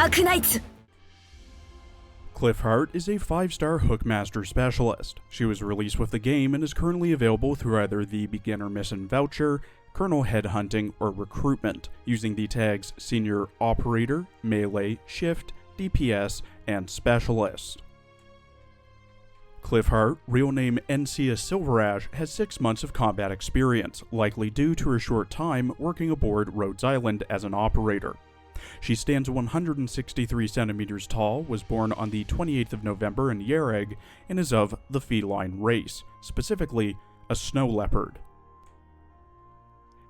Arknights! Cliffheart is a 5-star Hookmaster specialist. She was released with the game and is currently available through either the Beginner Mission Voucher, Colonel Headhunting, or Recruitment, using the tags Senior Operator, Melee, Shift, DPS, and Specialist. Cliffheart, real name Encia Silverash, has 6 months of combat experience, likely due to her short time working aboard Rhodes Island as an operator. She stands 163 centimeters tall, was born on the 28th of November in Yereg, and is of the feline race, specifically a snow leopard.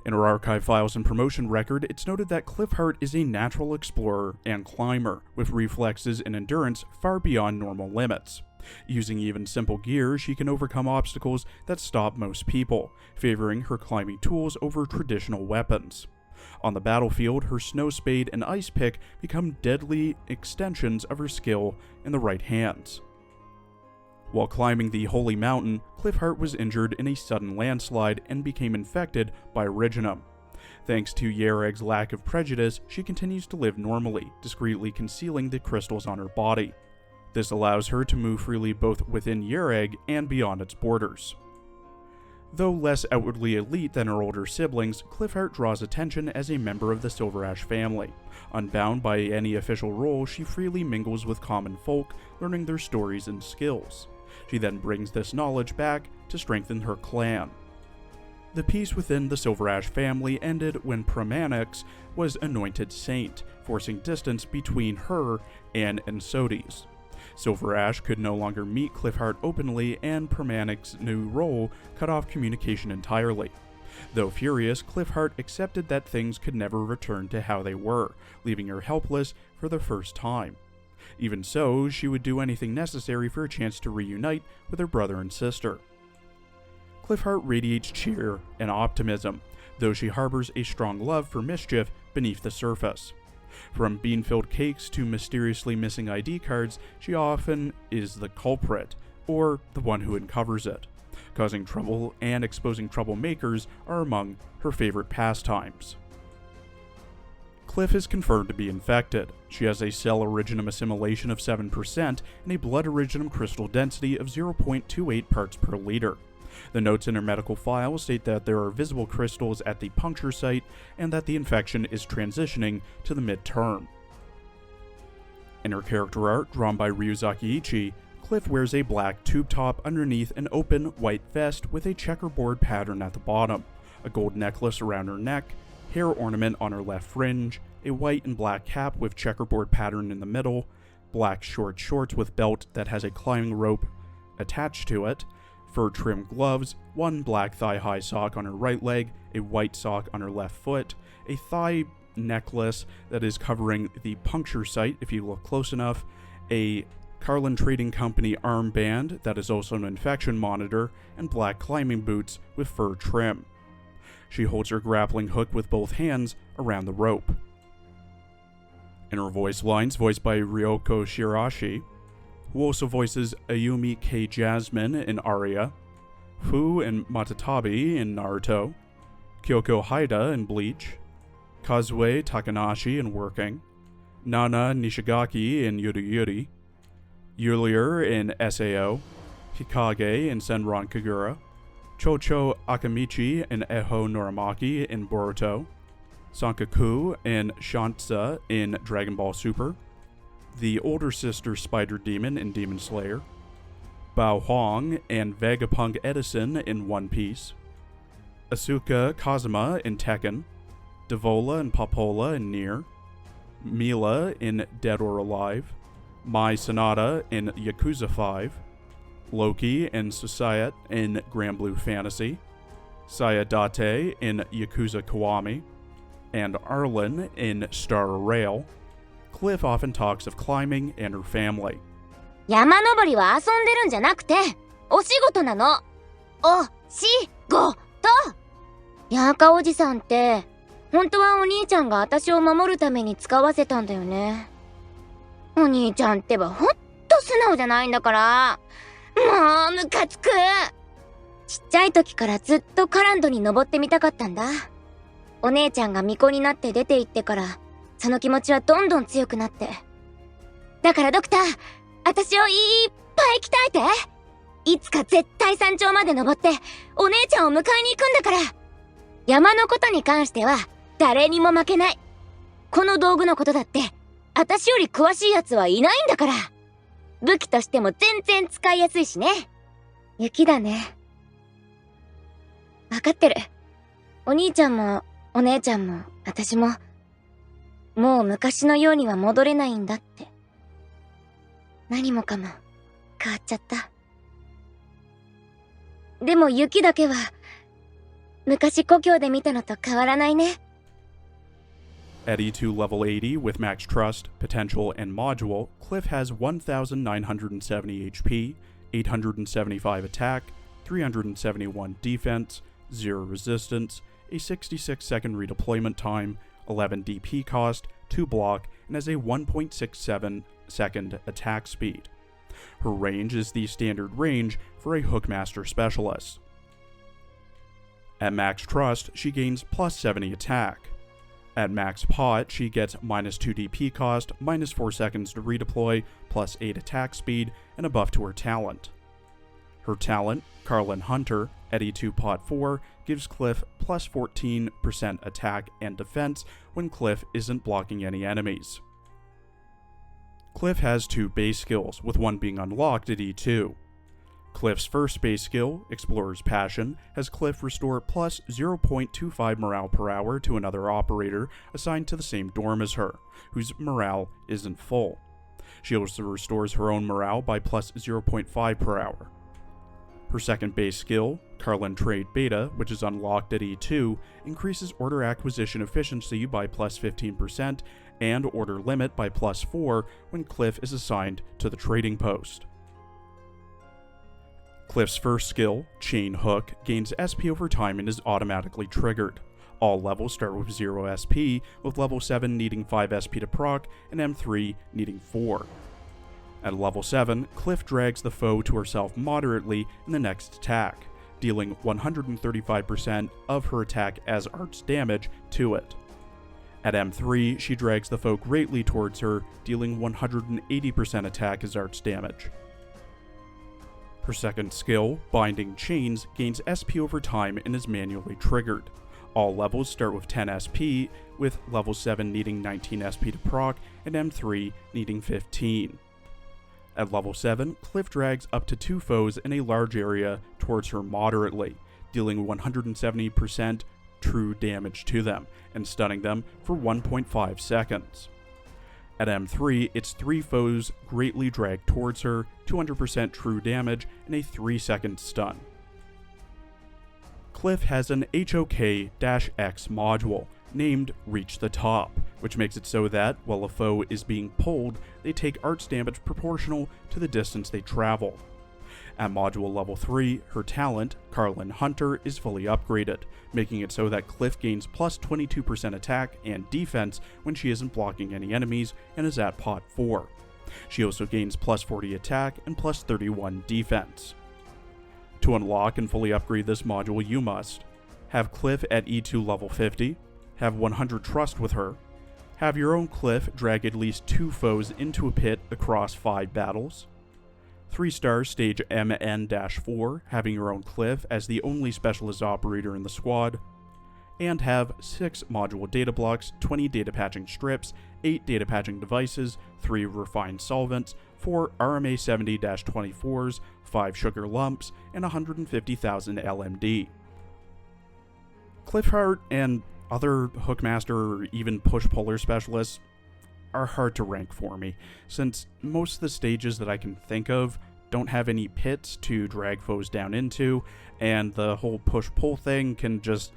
In her archive files and promotion record, it's noted that Cliffheart is a natural explorer and climber, with reflexes and endurance far beyond normal limits. Using even simple gear, she can overcome obstacles that stop most people, favoring her climbing tools over traditional weapons. On the battlefield, her snow spade and ice pick become deadly extensions of her skill in the right hands. While climbing the Holy Mountain, Cliffheart was injured in a sudden landslide and became infected by Originum. Thanks to Yereg's lack of prejudice, she continues to live normally, discreetly concealing the crystals on her body. This allows her to move freely both within Yereg and beyond its borders. Though less outwardly elite than her older siblings, Cliffheart draws attention as a member of the Silverash family. Unbound by any official role, she freely mingles with common folk, learning their stories and skills. She then brings this knowledge back to strengthen her clan. The peace within the Silverash family ended when Pramanix was anointed saint, forcing distance between her and Ensotes. Silverash could no longer meet Cliffheart openly, and Pramanix's new role cut off communication entirely. Though furious, Cliffheart accepted that things could never return to how they were, leaving her helpless for the first time. Even so, she would do anything necessary for a chance to reunite with her brother and sister. Cliffheart radiates cheer and optimism, though she harbors a strong love for mischief beneath the surface. From bean-filled cakes to mysteriously missing ID cards, she often is the culprit, or the one who uncovers it. Causing trouble and exposing troublemakers are among her favorite pastimes. Cliff is confirmed to be infected. She has a cell originum assimilation of 7% and a blood originum crystal density of 0.28 parts per liter. The notes in her medical file state that there are visible crystals at the puncture site and that the infection is transitioning to the midterm. In her character art, drawn by Ryuzaki Ichi, Cliff wears a black tube top underneath an open white vest with a checkerboard pattern at the bottom, a gold necklace around her neck, hair ornament on her left fringe, a white and black cap with checkerboard pattern in the middle, black short shorts with belt that has a climbing rope attached to it, fur-trimmed gloves, one black thigh-high sock on her right leg, a white sock on her left foot, a thigh necklace that is covering the puncture site if you look close enough, a Carlin Trading Company armband that is also an infection monitor, and black climbing boots with fur trim. She holds her grappling hook with both hands around the rope. In her voice lines, voiced by Ryoko Shirashi, who also voices Ayumi K. Jasmine in Aria, Fu and Matatabi in Naruto, Kyoko Haida in Bleach, Kazue Takanashi in Working, Nana Nishigaki in Yuri Yuri, Yulier in SAO, Hikage in Senran Kagura, Chocho Akamichi in Eho Norimaki in Boruto, Sankaku and Shantsa in Dragon Ball Super, the older sister Spider Demon in Demon Slayer, Bao Huang and Vegapunk Edison in One Piece, Asuka Kazuma in Tekken, Devola and Popola in Nier, Mila in Dead or Alive, Mai Sonata in Yakuza 5, Loki and Susayet in Grand Blue Fantasy, Sayadate in Yakuza Kiwami, and Arlen in Star Rail. Cliff often talks of climbing and her family. 山登りは遊んでるんじゃなくて、お仕事なの。おしごと。ヤーカおじさんって、本当はお兄ちゃんが私を守るために使わせたんだよね。お兄ちゃんってばほんと素直じゃないんだから。もうムカつく。ちっちゃい時からずっとカランドに登ってみたかったんだ。お姉ちゃんが巫女になって出て行ってから、その気持ちはどんどん強くなって、だからドクター、私をいっぱい鍛えて。いつか絶対山頂まで登って、お姉ちゃんを迎えに行くんだから。山のことに関しては、誰にも負けない。この道具のことだって、私より詳しい奴はいないんだから。武器としても全然使いやすいしね。雪だね。わかってる。お兄ちゃんも、お姉ちゃんも、私も、もう昔のようには戻れないんだって。何もかも、変わっちゃった。でも雪だけは、昔故郷で見たのと変わらないね。At E2 level 80 with max trust, potential, and module, Cliff has 1,970 HP, 875 attack, 371 defense, 0 resistance, a 66-second redeployment time, 11 DP cost, 2 block, and has a 1.67 second attack speed. Her range is the standard range for a Hookmaster specialist. At max trust, she gains plus 70 attack. At max pot, she gets minus 2 DP cost, minus 4 seconds to redeploy, plus 8 attack speed, and a buff to her talent. Her talent, Carlin Hunter, at E2 pot 4, gives Cliff plus 14% attack and defense when Cliff isn't blocking any enemies. Cliff has 2 base skills, with one being unlocked at E2. Cliff's first base skill, Explorer's Passion, has Cliff restore plus 0.25 morale per hour to another operator assigned to the same dorm as her, whose morale isn't full. She also restores her own morale by plus 0.5 per hour. Her second base skill, Carlin Trade Beta, which is unlocked at E2, increases order acquisition efficiency by plus 15% and order limit by plus 4 when Cliff is assigned to the trading post. Cliff's first skill, Chain Hook, gains SP over time and is automatically triggered. All levels start with 0 SP, with level 7 needing 5 SP to proc and M3 needing 4. At level 7, Cliff drags the foe to herself moderately in the next attack, dealing 135% of her attack as arts damage to it. At M3, she drags the foe greatly towards her, dealing 180% attack as arts damage. Her second skill, Binding Chains, gains SP over time and is manually triggered. All levels start with 10 SP, with level 7 needing 19 SP to proc and M3 needing 15. At level 7, Cliff drags up to 2 foes in a large area towards her moderately, dealing 170% true damage to them, and stunning them for 1.5 seconds. At M3, its 3 foes greatly drag towards her, 200% true damage, and a 3-second stun. Cliff has an HOK-X module, named Reach the Top, which makes it so that, while a foe is being pulled, they take arts damage proportional to the distance they travel. At module level 3, her talent, Carlin Hunter, is fully upgraded, making it so that Cliff gains plus 22% attack and defense when she isn't blocking any enemies and is at pot 4. She also gains plus 40 attack and plus 31 defense. To unlock and fully upgrade this module, you must have Cliff at E2 level 50, have 100 trust with her, have your own Cliff drag at least 2 foes into a pit across 5 battles, 3-star stage MN-4, having your own Cliff as the only specialist operator in the squad, and have 6 module data blocks, 20 data patching strips, 8 data patching devices, 3 refined solvents, 4 RMA-70-24s, 5 sugar lumps, and 150,000 LMD. Cliffheart and other Hookmaster or even push-puller specialists are hard to rank for me, since most of the stages that I can think of don't have any pits to drag foes down into, and the whole push-pull thing can just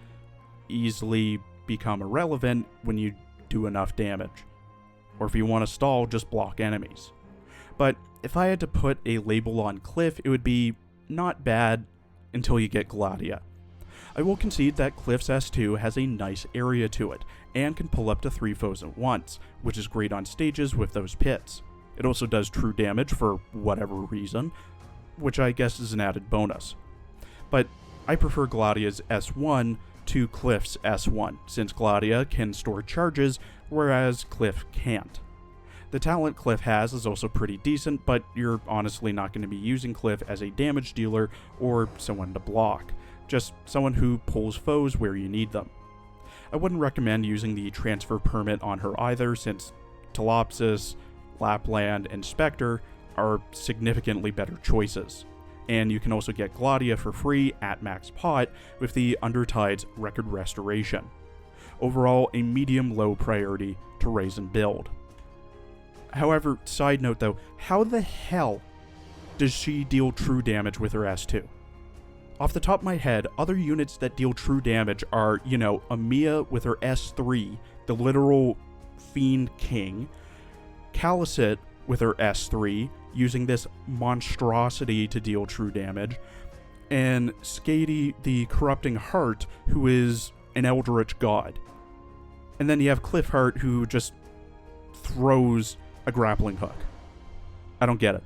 easily become irrelevant when you do enough damage. Or if you want to stall, just block enemies. But if I had to put a label on Cliff, it would be not bad until you get Gladia. I will concede that Cliff's S2 has a nice area to it, and can pull up to 3 foes at once, which is great on stages with those pits. It also does true damage for whatever reason, which I guess is an added bonus. But I prefer Gladia's S1 to Cliff's S1, since Gladia can store charges, whereas Cliff can't. The talent Cliff has is also pretty decent, but you're honestly not going to be using Cliff as a damage dealer or someone to block, just someone who pulls foes where you need them. I wouldn't recommend using the transfer permit on her either, since Telopsis, Lapland, and Spectre are significantly better choices. And you can also get Gladia for free at max pot with the Undertide's Record Restoration. Overall, a medium-low priority to raise and build. However, side note though, how the hell does she deal true damage with her S2? Off the top of my head, other units that deal true damage are, Amiya with her S3, the literal Fiend King, Khaleesi with her S3, using this monstrosity to deal true damage, and Skady the Corrupting Heart, who is an Eldritch God. And then you have Cliffheart, who just throws a grappling hook. I don't get it.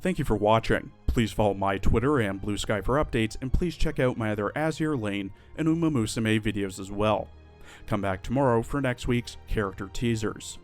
Thank you for watching. Please follow my Twitter and Blue Sky for updates, and please check out my other Azir Lane and Uma Musume videos as well. Come back tomorrow for next week's character teasers.